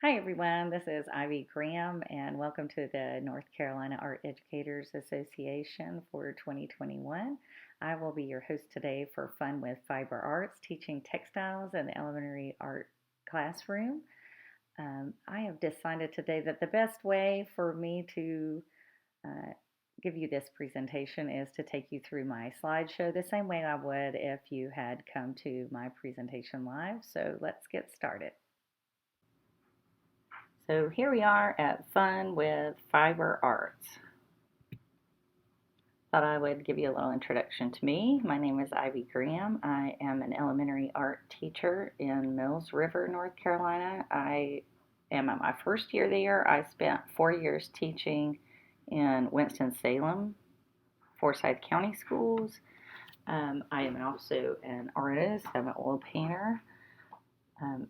Hi everyone, this is Ivy Graham and welcome to the North Carolina Art Educators Association for 2021. I will be your host today for Fun with Fiber Arts, teaching textiles in the elementary art classroom. I have decided today that the best way for me to uh, give you this presentation is to take you through my slideshow the same way I would if you had come to my presentation live. So let's get started. So here we are at Fun with Fiber Arts. Thought I would give you a little introduction to me. My name is Ivy Graham. I am an elementary art teacher in Mills River, North Carolina. I am at my first year there. I spent 4 years teaching in Winston-Salem, Forsyth County schools. I am also an artist. I'm an oil painter. Um,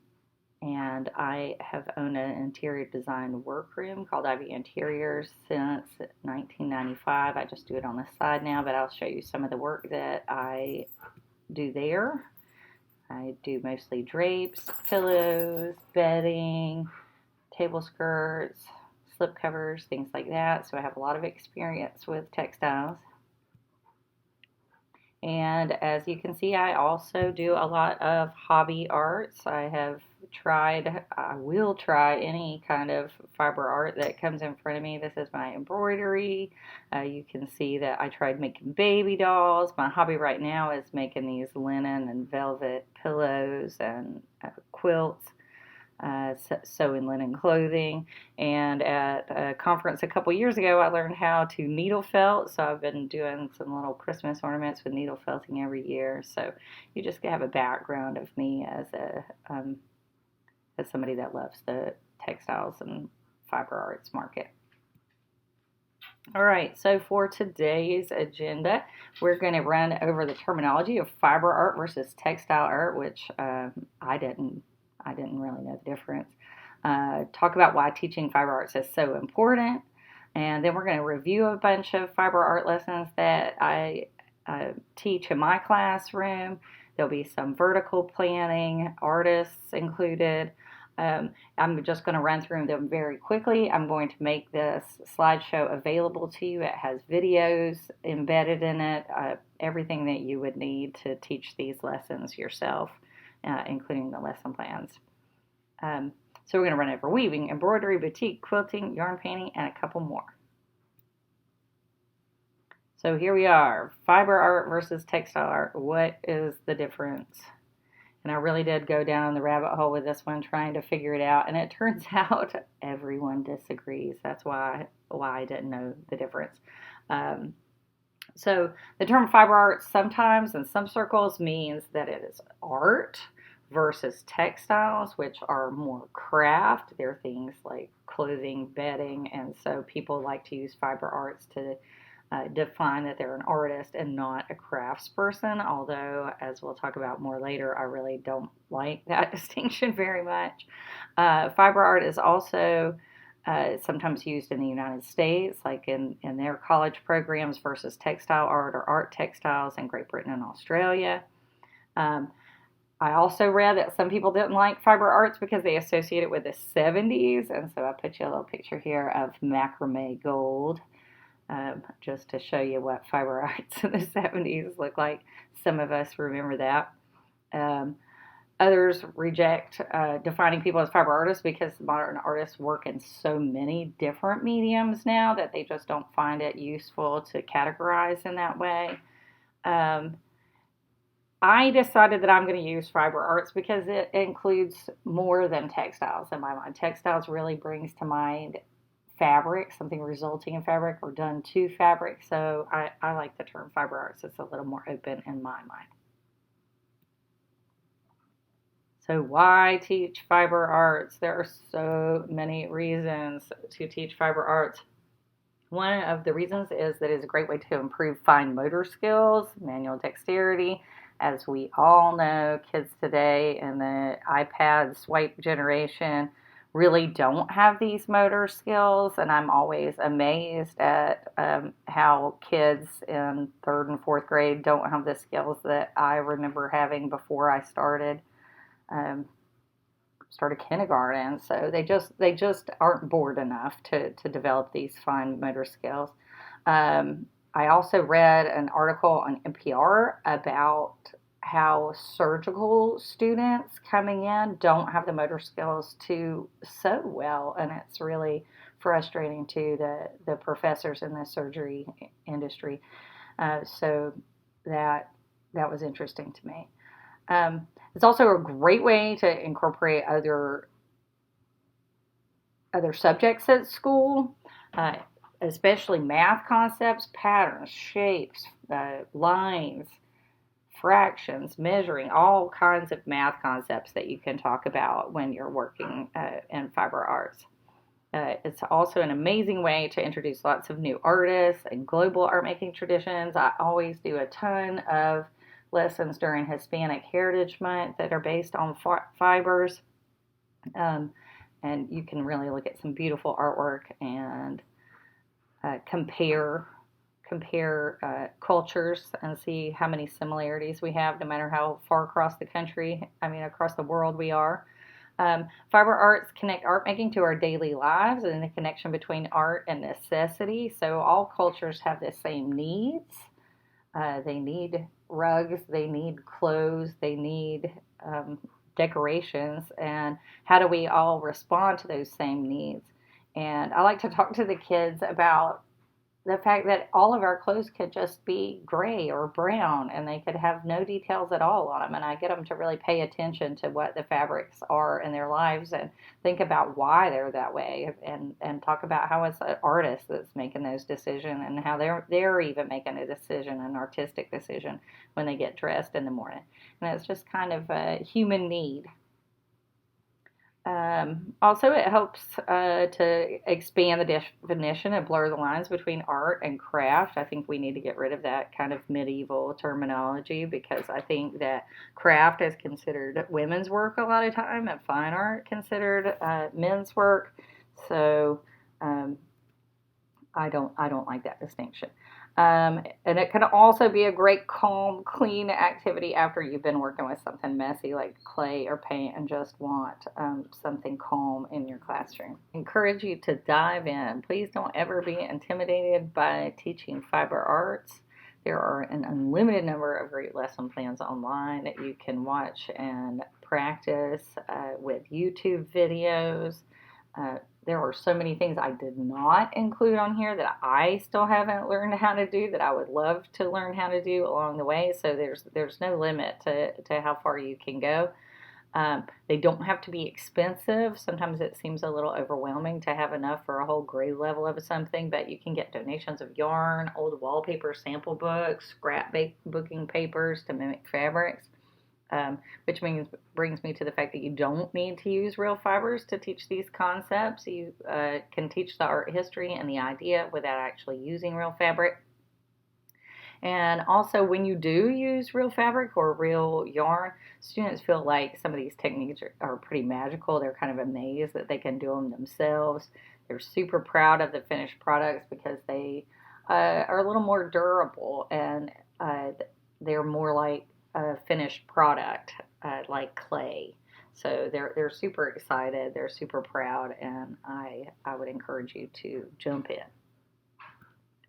and I have owned an interior design workroom called Ivy Interiors since 1995. I just do it on the side now, but I'll show you some of the work that I do there. I do mostly drapes, pillows, bedding, table skirts, slip covers, things like that. So I have a lot of experience with textiles. And as you can see, I also do a lot of hobby arts. I will try any kind of fiber art that comes in front of me. This is my embroidery. You can see that I tried making baby dolls. My hobby right now is making these linen and velvet pillows and quilts. Sewing linen clothing. And at a conference a couple years ago, I learned how to needle felt. So I've been doing some little Christmas ornaments with needle felting every year. So you just have a background of me as somebody that loves the textiles and fiber arts market. All right, so for today's agenda, we're going to run over the terminology of fiber art versus textile art, which I didn't really know the difference. Talk about why teaching fiber arts is so important. And then we're going to review a bunch of fiber art lessons that I teach in my classroom. There'll be some vertical planning, artists included. I'm just going to run through them very quickly. I'm going to make this slideshow available to you. It has videos embedded in it, everything that you would need to teach these lessons yourself, including the lesson plans. So we're going to run over weaving, embroidery, batik, quilting, yarn painting, and a couple more. So here we are, fiber art versus textile art. What is the difference? And I really did go down the rabbit hole with this one trying to figure it out. And it turns out everyone disagrees. That's why I didn't know the difference. So the term fiber art sometimes in some circles means that it is art versus textiles, which are more craft. They're things like clothing, bedding, and so people like to use fiber arts to define that they're an artist and not a craftsperson, although, as we'll talk about more later, I really don't like that distinction very much. Fiber art is also sometimes used in the United States, like in their college programs, versus textile art or art textiles in Great Britain and Australia. I also read that some people didn't like fiber arts because they associate it with the 70s, and so I put you a little picture here of macrame gold, just to show you what fiber arts in the 70s looked like. Some of us remember that. Others reject defining people as fiber artists because modern artists work in so many different mediums now that they just don't find it useful to categorize in that way. I decided that I'm going to use fiber arts because it includes more than textiles in my mind. Textiles really brings to mind fabric, something resulting in fabric or done to fabric. So I like the term fiber arts. It's a little more open in my mind. So why teach fiber arts? There are so many reasons to teach fiber arts. One of the reasons is that it's a great way to improve fine motor skills, manual dexterity. As we all know, kids today in the iPad swipe generation really don't have these motor skills, and I'm always amazed at how kids in 3rd and 4th grade don't have the skills that I remember having before I started. started kindergarten, so they just aren't bored enough to develop these fine motor skills. I also read an article on NPR about how surgical students coming in don't have the motor skills to sew well, and it's really frustrating to the professors in the surgery industry. So that was interesting to me. It's also a great way to incorporate other subjects at school, uh, especially math concepts, patterns, shapes, lines, fractions, measuring, all kinds of math concepts that you can talk about when you're working in fiber arts. It's also an amazing way to introduce lots of new artists and global art making traditions. I always do a ton of lessons during Hispanic Heritage Month that are based on fibers. Um, and you can really look at some beautiful artwork and compare cultures and see how many similarities we have, no matter how far across the country, I mean, across the world we are. Fiber arts connect art making to our daily lives and the connection between art and necessity. So all cultures have the same needs. They need rugs, they need clothes, they need decorations. And how do we all respond to those same needs? And I like to talk to the kids about the fact that all of our clothes could just be gray or brown and they could have no details at all on them. And I get them to really pay attention to what the fabrics are in their lives and think about why they're that way, and talk about how it's an artist that's making those decisions and how they're even making a decision, an artistic decision, when they get dressed in the morning. And it's just kind of a human need. Also, it helps to expand the definition and blur the lines between art and craft. I think we need to get rid of that kind of medieval terminology, because I think that craft is considered women's work a lot of time and fine art considered men's work. So I don't like that distinction. And it can also be a great calm, clean activity after you've been working with something messy like clay or paint and just want something calm in your classroom. Encourage you to dive in. Please don't ever be intimidated by teaching fiber arts. There are an unlimited number of great lesson plans online that you can watch and practice with YouTube videos. There are so many things I did not include on here that I still haven't learned how to do that I would love to learn how to do along the way. So there's no limit to how far you can go. They don't have to be expensive. Sometimes it seems a little overwhelming to have enough for a whole grade level of something, but you can get donations of yarn, old wallpaper sample books, scrapbooking papers to mimic fabrics. Which brings me to the fact that you don't need to use real fibers to teach these concepts. You can teach the art history and the idea without actually using real fabric. And also, when you do use real fabric or real yarn, students feel like some of these techniques are pretty magical. They're kind of amazed that they can do them themselves. They're super proud of the finished products because they are a little more durable, and they're more like a finished product, like clay. So they're super excited, they're super proud, and I would encourage you to jump in,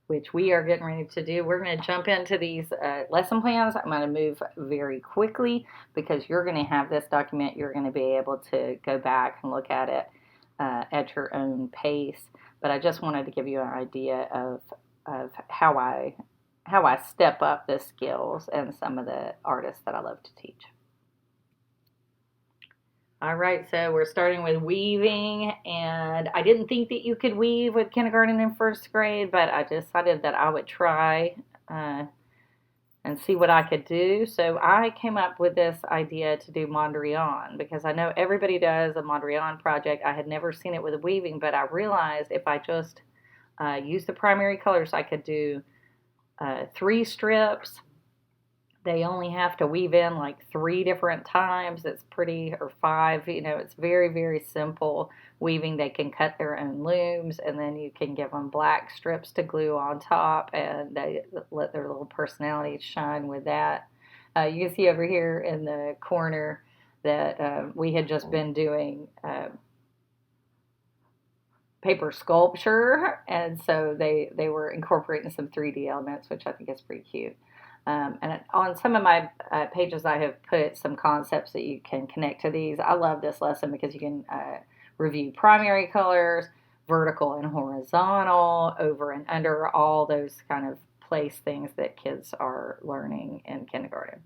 which we are getting ready to do. We're going to jump into these lesson plans. I'm going to move very quickly because you're going to have this document. You're going to be able to go back and look at it at your own pace. But I just wanted to give you an idea of how I step up the skills and some of the artists that I love to teach. All right, so we're starting with weaving, and I didn't think that you could weave with kindergarten and first grade, but I decided that I would try and see what I could do. So I came up with this idea to do Mondrian, because I know everybody does a Mondrian project. I had never seen it with weaving, but I realized if I just use the primary colors, I could do 3 strips. They only have to weave in like 3 different times. It's pretty, or 5, it's very, very simple weaving. They can cut their own looms, and then you can give them black strips to glue on top, and they let their little personality shine with that. You can see over here in the corner, that we had just been doing paper sculpture, and so they were incorporating some 3D elements, which I think is pretty cute. And on some of my pages, I have put some concepts that you can connect to these. I love this lesson because you can review primary colors, vertical and horizontal, over and under, all those kind of place things that kids are learning in kindergarten.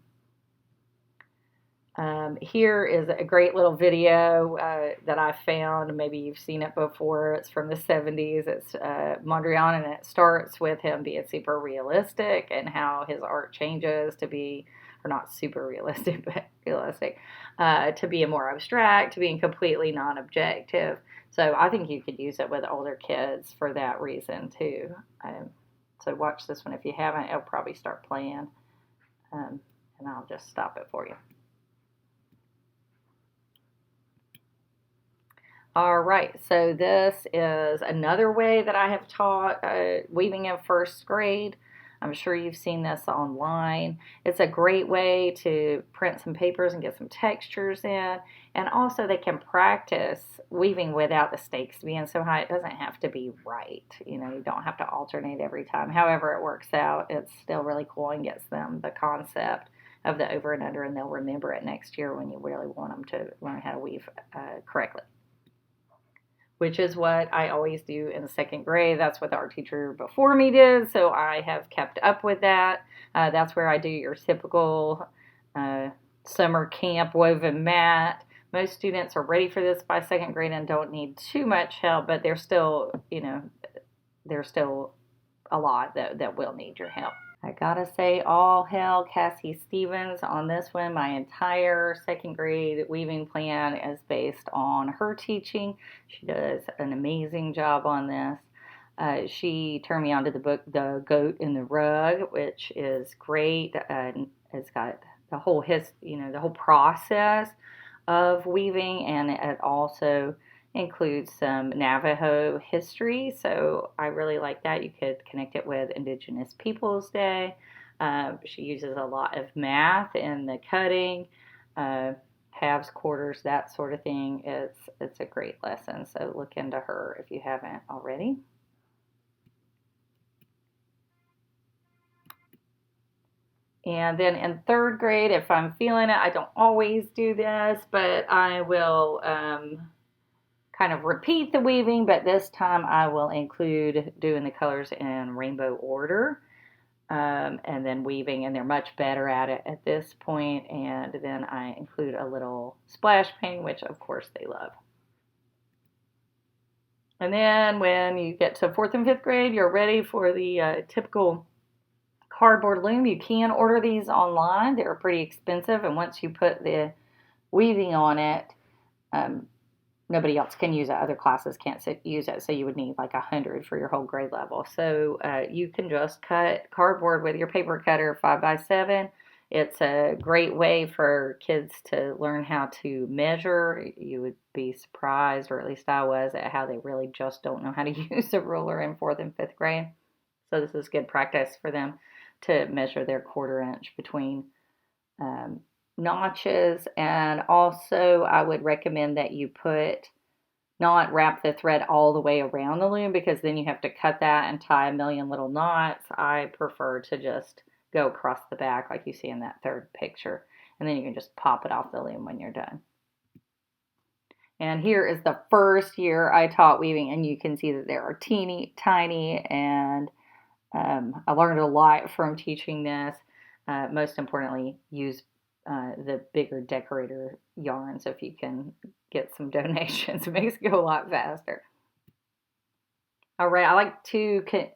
Here is a great little video that I found. Maybe you've seen it before. It's from the 70s. It's Mondrian, and it starts with him being super realistic and how his art changes to be, or not super realistic, but realistic, to being more abstract, to being completely non-objective. So I think you could use it with older kids for that reason too. So watch this one if you haven't. It'll probably start playing, and I'll just stop it for you. All right, so this is another way that I have taught weaving in first grade. I'm sure you've seen this online. It's a great way to print some papers and get some textures in. And also they can practice weaving without the stakes being so high. It doesn't have to be right. You know, you don't have to alternate every time. However it works out, it's still really cool and gets them the concept of the over and under, and they'll remember it next year when you really want them to learn how to weave correctly. Which is what I always do in the second grade. That's what the art teacher before me did, so I have kept up with that. That's where I do your typical summer camp woven mat. Most students are ready for this by second grade and don't need too much help, but there's still, there's still a lot that will need your help. I gotta say, all hail Cassie Stevens on this one. My entire second grade weaving plan is based on her teaching. She does an amazing job on this. She turned me onto the book, The Goat in the Rug, which is great. It's got the whole the whole process of weaving, and it also includes some Navajo history, so I really like that. You could connect it with Indigenous Peoples Day. She uses a lot of math in the cutting, halves, quarters, that sort of thing. It's a great lesson, so look into her if you haven't already. And then in third grade, if I'm feeling it, I don't always do this, but I will kind of repeat the weaving, but this time I will include doing the colors in rainbow order, and then weaving, and they're much better at it at this point. And then I include a little splash painting, which of course they love. And then when you get to fourth and fifth grade, you're ready for the typical cardboard loom. You can order these online. They're pretty expensive, and once you put the weaving on it, nobody else can use it. Other classes can't use it, so you would need like 100 for your whole grade level. So you can just cut cardboard with your paper cutter 5x7. It's a great way for kids to learn how to measure. You would be surprised, or at least I was, at how they really just don't know how to use a ruler in fourth and fifth grade. So this is good practice for them to measure their quarter inch between notches. And also I would recommend that you not wrap the thread all the way around the loom, because then you have to cut that and tie a million little knots. I prefer to just go across the back like you see in that third picture, and then you can just pop it off the loom when you're done. And here is the first year I taught weaving, and you can see that they are teeny tiny, and I learned a lot from teaching this. Most importantly, use the bigger decorator yarns if you can get some donations. It makes it go a lot faster. All right,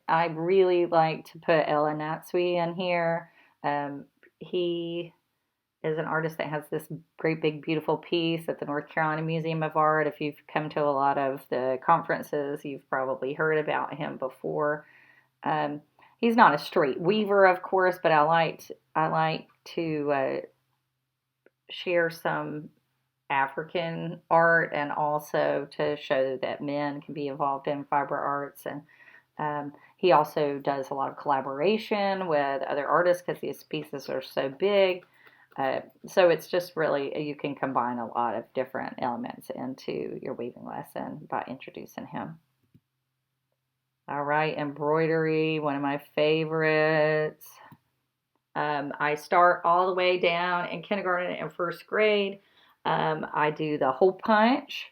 I really like to put Ella Natsui in here. He is an artist that has this great big beautiful piece at the North Carolina Museum of Art. If you've come to a lot of the conferences, you've probably heard about him before. He's not a straight weaver, of course, but I like to share some African art, and also to show that men can be involved in fiber arts. And he also does a lot of collaboration with other artists because these pieces are so big. So it's just really, you can combine a lot of different elements into your weaving lesson by introducing him. All right, embroidery, one of my favorites. I start all the way down in kindergarten and first grade. I do the hole punch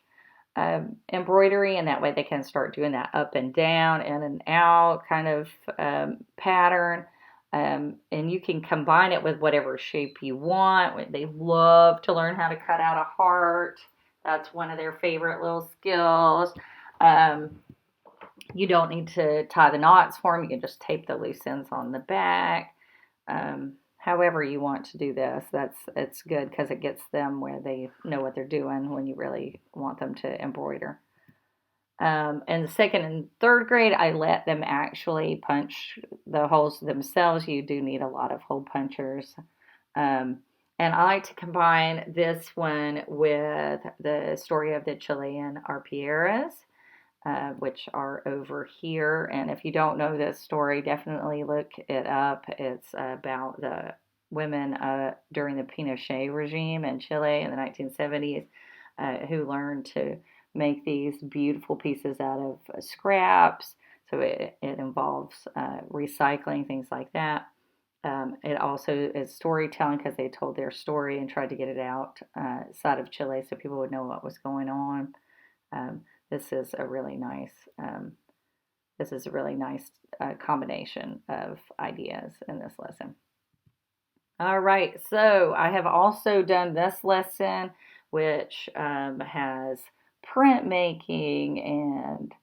embroidery, and that way they can start doing that up and down, in and out kind of pattern. And you can combine it with whatever shape you want. They love to learn how to cut out a heart. That's one of their favorite little skills. You don't need to tie the knots for them. You can just tape the loose ends on the back. However you want to do this, it's good because it gets them where they know what they're doing when you really want them to embroider. In the second and third grade, I let them actually punch the holes themselves. You do need a lot of hole punchers. And I like to combine this one with the story of the Chilean arpilleras, which are over here. And if you don't know this story, definitely look it up. It's about the women during the Pinochet regime in Chile in the 1970s who learned to make these beautiful pieces out of scraps. So it involves recycling, things like that. It also is storytelling because they told their story and tried to get it outside of Chile so people would know what was going on. This is a really nice combination of ideas in this lesson. All right, so I have also done this lesson, which has printmaking and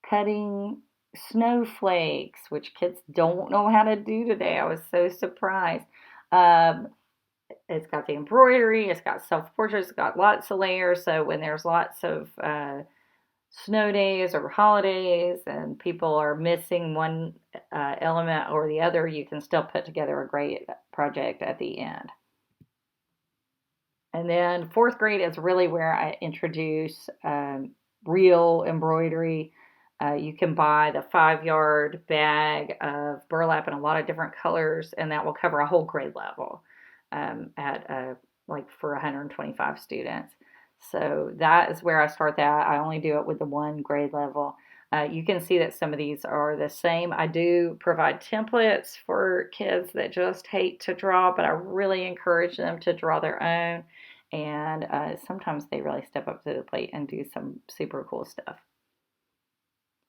cutting snowflakes, which kids don't know how to do today. I was so surprised. It's got the embroidery, it's got self-portraits, it's got lots of layers. So when there's lots of snow days or holidays and people are missing one element or the other, you can still put together a great project at the end. And then fourth grade is really where I introduce real embroidery. You can buy the 5-yard bag of burlap in a lot of different colors, and that will cover a whole grade level for 125 students. So that is where I start that. I only do it with the one grade level. You can see that some of these are the same. I do provide templates for kids that just hate to draw, but I really encourage them to draw their own. And sometimes they really step up to the plate and do some super cool stuff.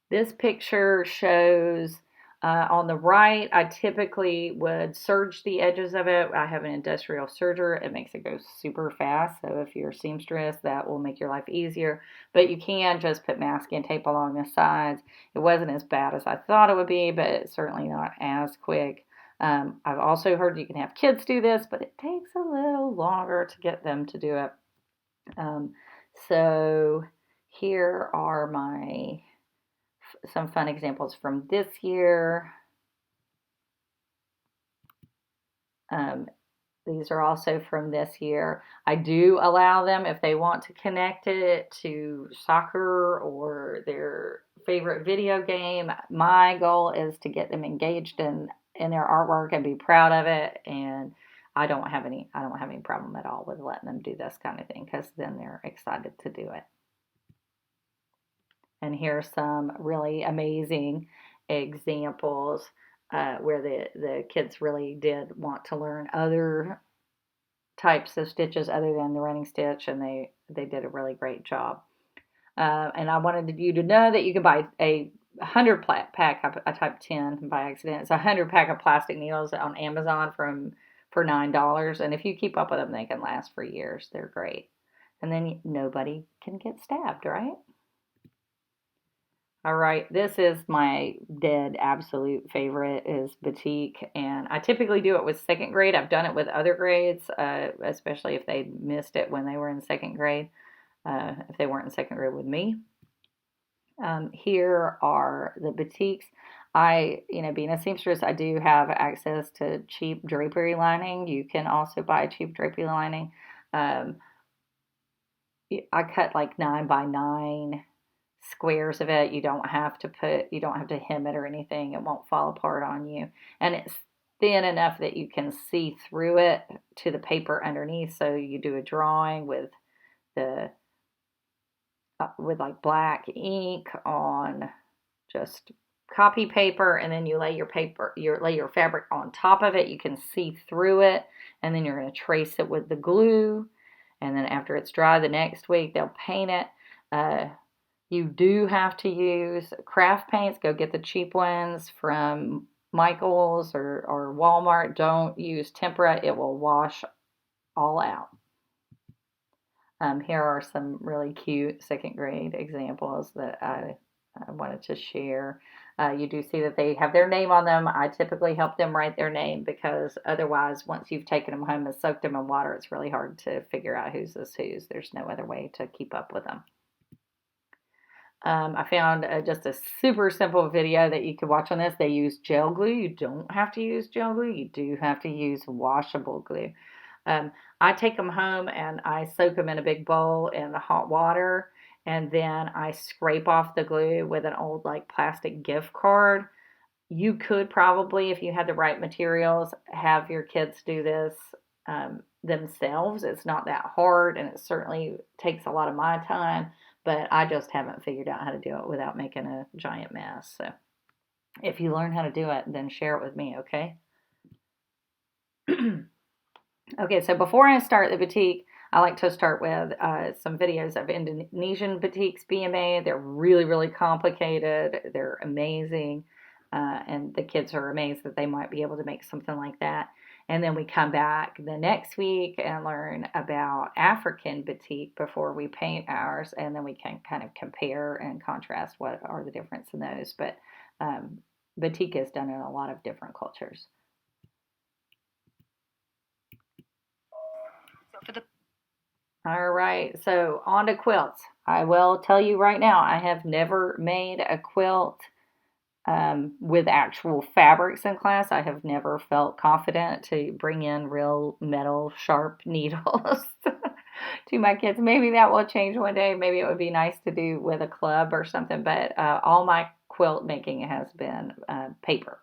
This picture shows on the right, I typically would serge the edges of it. I have an industrial serger. It makes it go super fast. So if you're a seamstress, that will make your life easier. But you can just put masking tape along the sides. It wasn't as bad as I thought it would be, but it's certainly not as quick. I've also heard you can have kids do this, but it takes a little longer to get them to do it. So here are some fun examples from this year. These are also from this year. I do allow them, if they want to connect it to soccer or their favorite video game. My goal is to get them engaged in their artwork and be proud of it. And I don't have any problem at all with letting them do this kind of thing, because then they're excited to do it. And here's some really amazing examples where the kids really did want to learn other types of stitches other than the running stitch, and they did a really great job. And I wanted you to know that you can buy a 100 pack. I typed 10 by accident. It's a 100 pack of plastic needles on Amazon for $9, and if you keep up with them, they can last for years. They're great, and then nobody can get stabbed, right? All right, this is my dead absolute favorite, is Batik, and I typically do it with second grade. I've done it with other grades, especially if they missed it when they were in second grade, if they weren't in second grade with me. Here are the Batiks. Being a seamstress, I do have access to cheap drapery lining. You can also buy cheap drapery lining. I cut like 9 by 9 squares of it. You don't have to hem it or anything. It won't fall apart on you. And it's thin enough that you can see through it to the paper underneath. So you do a drawing with the with like black ink on just copy paper, and then you lay your fabric on top of it. You can see through it, and then you're going to trace it with the glue, and then after it's dry the next week they'll paint it. You do have to use craft paints. Go get the cheap ones from Michael's or Walmart. Don't use tempera, it will wash all out. Here are some really cute second grade examples that I wanted to share. You do see that they have their name on them. I typically help them write their name because otherwise, once you've taken them home and soaked them in water, it's really hard to figure out whose is whose. There's no other way to keep up with them. I found just a super simple video that you could watch on this. They use gel glue. You don't have to use gel glue. You do have to use washable glue. I take them home and I soak them in a big bowl in the hot water, and then I scrape off the glue with an old like plastic gift card. You could probably, if you had the right materials, have your kids do this themselves. It's not that hard, and it certainly takes a lot of my time, but I just haven't figured out how to do it without making a giant mess. So if you learn how to do it, then share it with me, okay? Okay, so before I start the batik, I like to start with some videos of Indonesian batiks being made. They're really, really complicated. They're amazing. And the kids are amazed that they might be able to make something like that. And then we come back the next week and learn about African batik before we paint ours. And then we can kind of compare and contrast what are the difference in those. But batik is done in a lot of different cultures. All right, so on to quilts. I will tell you right now, I have never made a quilt with actual fabrics in class. I have never felt confident to bring in real metal sharp needles to my kids. Maybe that will change one day. Maybe it would be nice to do with a club or something, but all my quilt making has been paper.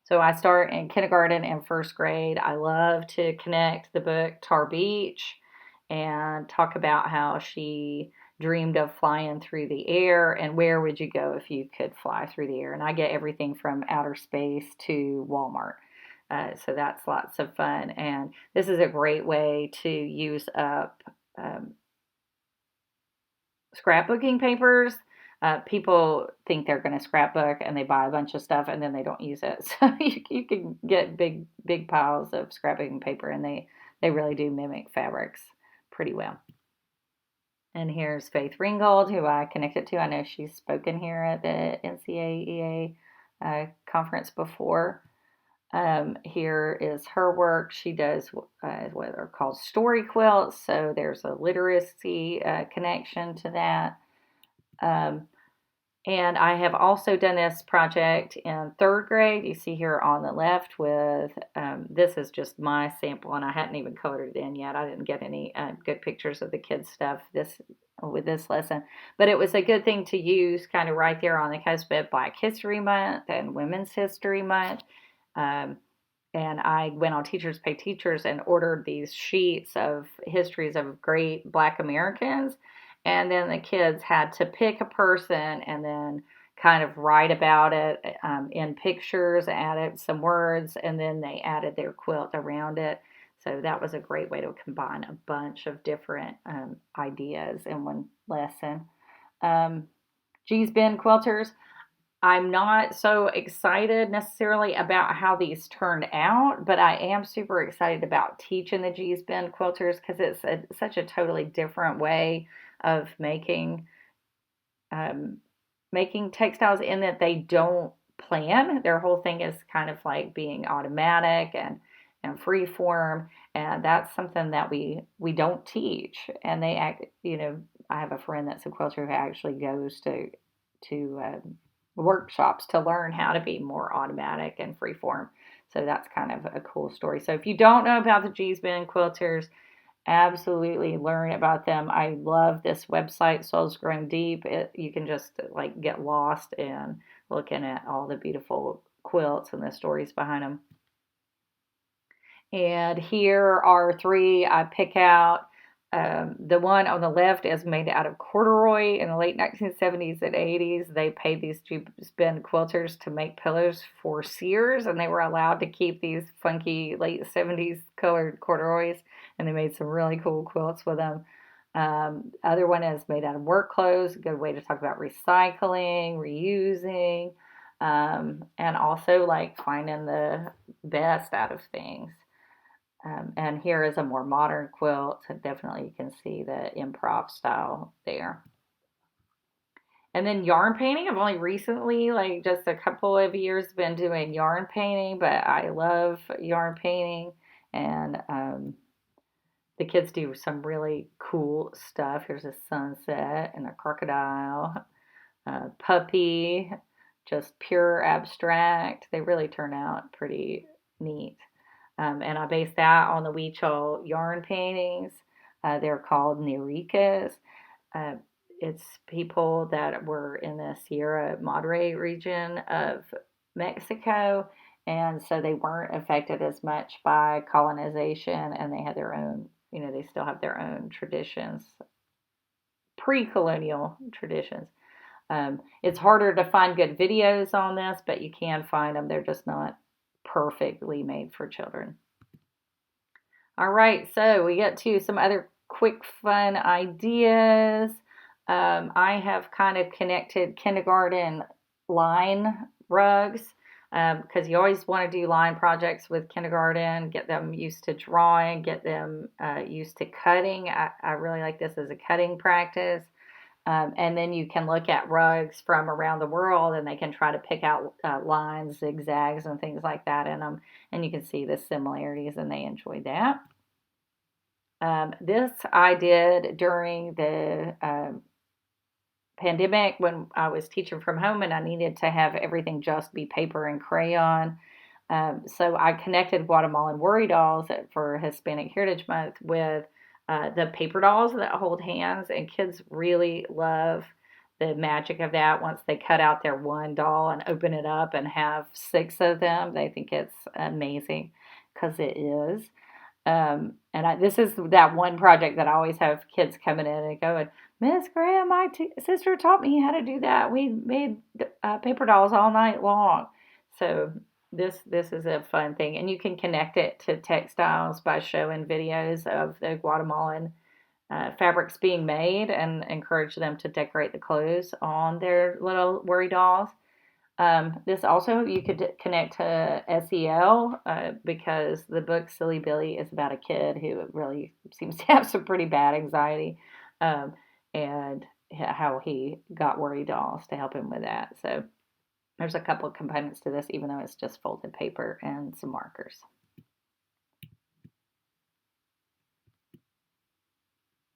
So I start in kindergarten and first grade. I love to connect the book Tar Beach and talk about how she dreamed of flying through the air and where would you go if you could fly through the air. And I get everything from outer space to Walmart. So that's lots of fun. And this is a great way to use up scrapbooking papers. People think they're going to scrapbook and they buy a bunch of stuff and then they don't use it. So you can get big piles of scrapbooking paper, and they really do mimic fabrics pretty well. And here's Faith Ringgold, who I connected to. I know she's spoken here at the NCAEA conference before. Here is her work. She does what are called story quilts. So there's a literacy connection to that. And I have also done this project in third grade. You see here on the left with, this is just my sample, and I hadn't even colored it in yet. I didn't get any good pictures of the kids' stuff with this lesson. But it was a good thing to use kind of right there on the cusp of Black History Month and Women's History Month. And I went on Teachers Pay Teachers and ordered these sheets of histories of great Black Americans. And then the kids had to pick a person and then kind of write about it in pictures, added some words, and then they added their quilt around it. So that was a great way to combine a bunch of different ideas in one lesson. G's Bend quilters. I'm not so excited necessarily about how these turned out, but I am super excited about teaching the G's Bend quilters because it's such a totally different way of making textiles, in that they don't plan. Their whole thing is kind of like being automatic and free form, and that's something that we don't teach. And they act, I have a friend that's a quilter who actually goes to workshops to learn how to be more automatic and free form. So that's kind of a cool story. So if you don't know about the G's Bend quilters, absolutely learn about them. I love this website, Souls Grown Deep. You can just like get lost in looking at all the beautiful quilts and the stories behind them. And here are three I pick out. The one on the left is made out of corduroy. In the late 1970s and 80s, they paid these cheap-spend quilters to make pillows for Sears, and they were allowed to keep these funky late 70s colored corduroys, and they made some really cool quilts with them. Other one is made out of work clothes, a good way to talk about recycling, reusing, and also like finding the best out of things. And here is a more modern quilt. So definitely you can see the improv style there. And then yarn painting. I've only recently, like just a couple of years, been doing yarn painting, but I love yarn painting. And the kids do some really cool stuff. Here's a sunset and a crocodile, a puppy, just pure abstract. They really turn out pretty neat. And I base that on the Weechel yarn paintings. They're called Nerikas. Uh, it's people that were in the Sierra Madre region of Mexico, and so they weren't affected as much by colonization, and they had their own, they still have their own traditions, pre-colonial traditions. It's harder to find good videos on this, but you can find them. They're just not perfectly made for children. All right, so we get to some other quick fun ideas. I have kind of connected kindergarten line rugs because you always want to do line projects with kindergarten, get them used to drawing, get them used to cutting. I really like this as a cutting practice. And then you can look at rugs from around the world and they can try to pick out lines, zigzags, and things like that in them. And you can see the similarities and they enjoyed that. This I did during the pandemic when I was teaching from home and I needed to have everything just be paper and crayon. So I connected Guatemalan worry dolls for Hispanic Heritage Month with the paper dolls that hold hands, and kids really love the magic of that. Once they cut out their one doll and open it up and have 6 of them, they think it's amazing because it is. This is that one project that I always have kids coming in and going, Miss Graham, my sister taught me how to do that. We made paper dolls all night long. So this is a fun thing, and you can connect it to textiles by showing videos of the Guatemalan fabrics being made and encourage them to decorate the clothes on their little worry dolls. This also you could connect to SEL because the book Silly Billy is about a kid who really seems to have some pretty bad anxiety and how he got worry dolls to help him with that. So there's a couple of components to this, even though it's just folded paper and some markers.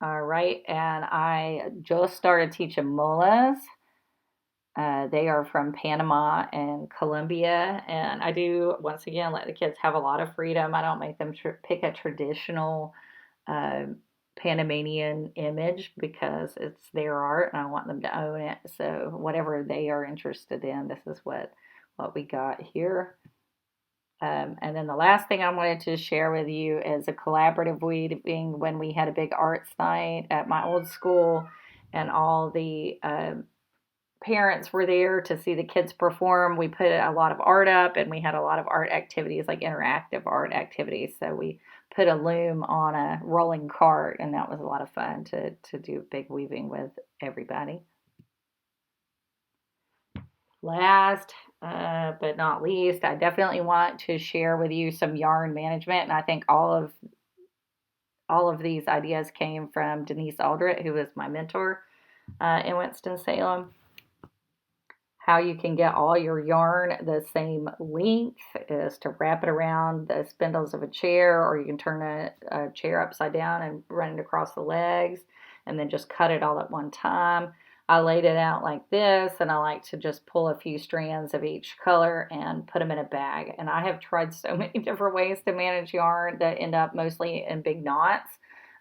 All right, and I just started teaching mullahs. They are from Panama and Colombia, and I do, once again, let the kids have a lot of freedom. I don't make them pick a traditional Panamanian image because it's their art, and I want them to own it. So whatever they are interested in, this is what we got here. And then the last thing I wanted to share with you is a collaborative weaving when we had a big arts night at my old school, and all the parents were there to see the kids perform. We put a lot of art up, and we had a lot of art activities, like interactive art activities. So we put a loom on a rolling cart, and that was a lot of fun to do big weaving with everybody. Last but not least, I definitely want to share with you some yarn management, and I think all of these ideas came from Denise Aldrett, who was my mentor in Winston-Salem. How you can get all your yarn the same length is to wrap it around the spindles of a chair, or you can turn a chair upside down and run it across the legs and then just cut it all at one time. I laid it out like this, and I like to just pull a few strands of each color and put them in a bag. And I have tried so many different ways to manage yarn that end up mostly in big knots.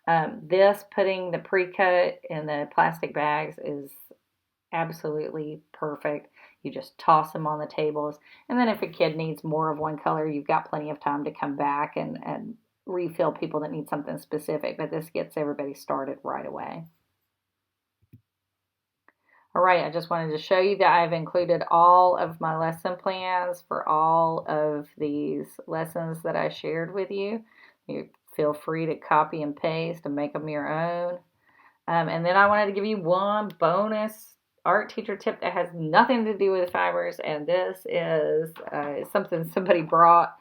Putting the pre-cut in the plastic bags is absolutely perfect. You just toss them on the tables. And then if a kid needs more of one color, you've got plenty of time to come back and refill people that need something specific. But this gets everybody started right away. All right, I just wanted to show you that I've included all of my lesson plans for all of these lessons that I shared with you. You feel free to copy and paste and make them your own. And then I wanted to give you one bonus art teacher tip that has nothing to do with fibers, and this is something somebody brought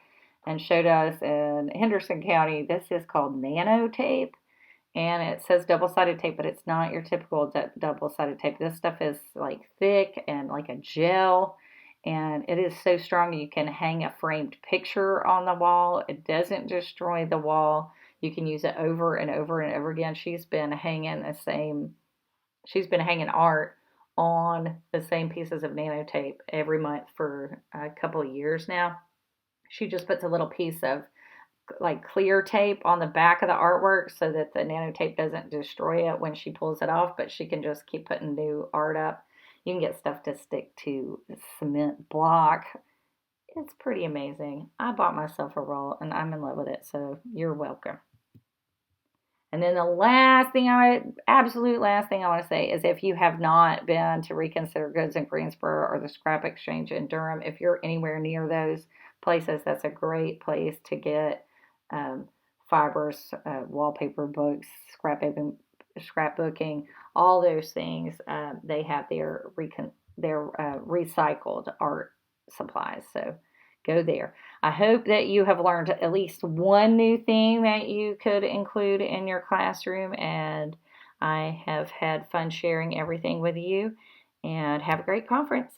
and showed us in Henderson County. This is called nano tape. And it says double-sided tape, but it's not your typical double-sided tape. This stuff is like thick and like a gel, and it is so strong you can hang a framed picture on the wall. It doesn't destroy the wall. You can use it over and over and over again. She's been hanging art on the same pieces of nano tape every month for a couple of years now. She just puts a little piece of like clear tape on the back of the artwork so that the nano tape doesn't destroy it when she pulls it off, but she can just keep putting new art up. You can get stuff to stick to the cement block. It's pretty amazing. I bought myself a roll and I'm in love with it, so you're welcome. And then the absolute last thing I want to say is if you have not been to Reconsider Goods in Greensboro or the Scrap Exchange in Durham, if you're anywhere near those places, that's a great place to get fibers, wallpaper books, scrapbooking, all those things. They have their recycled art supplies. So go there. I hope that you have learned at least one new thing that you could include in your classroom, and I have had fun sharing everything with you, and have a great conference.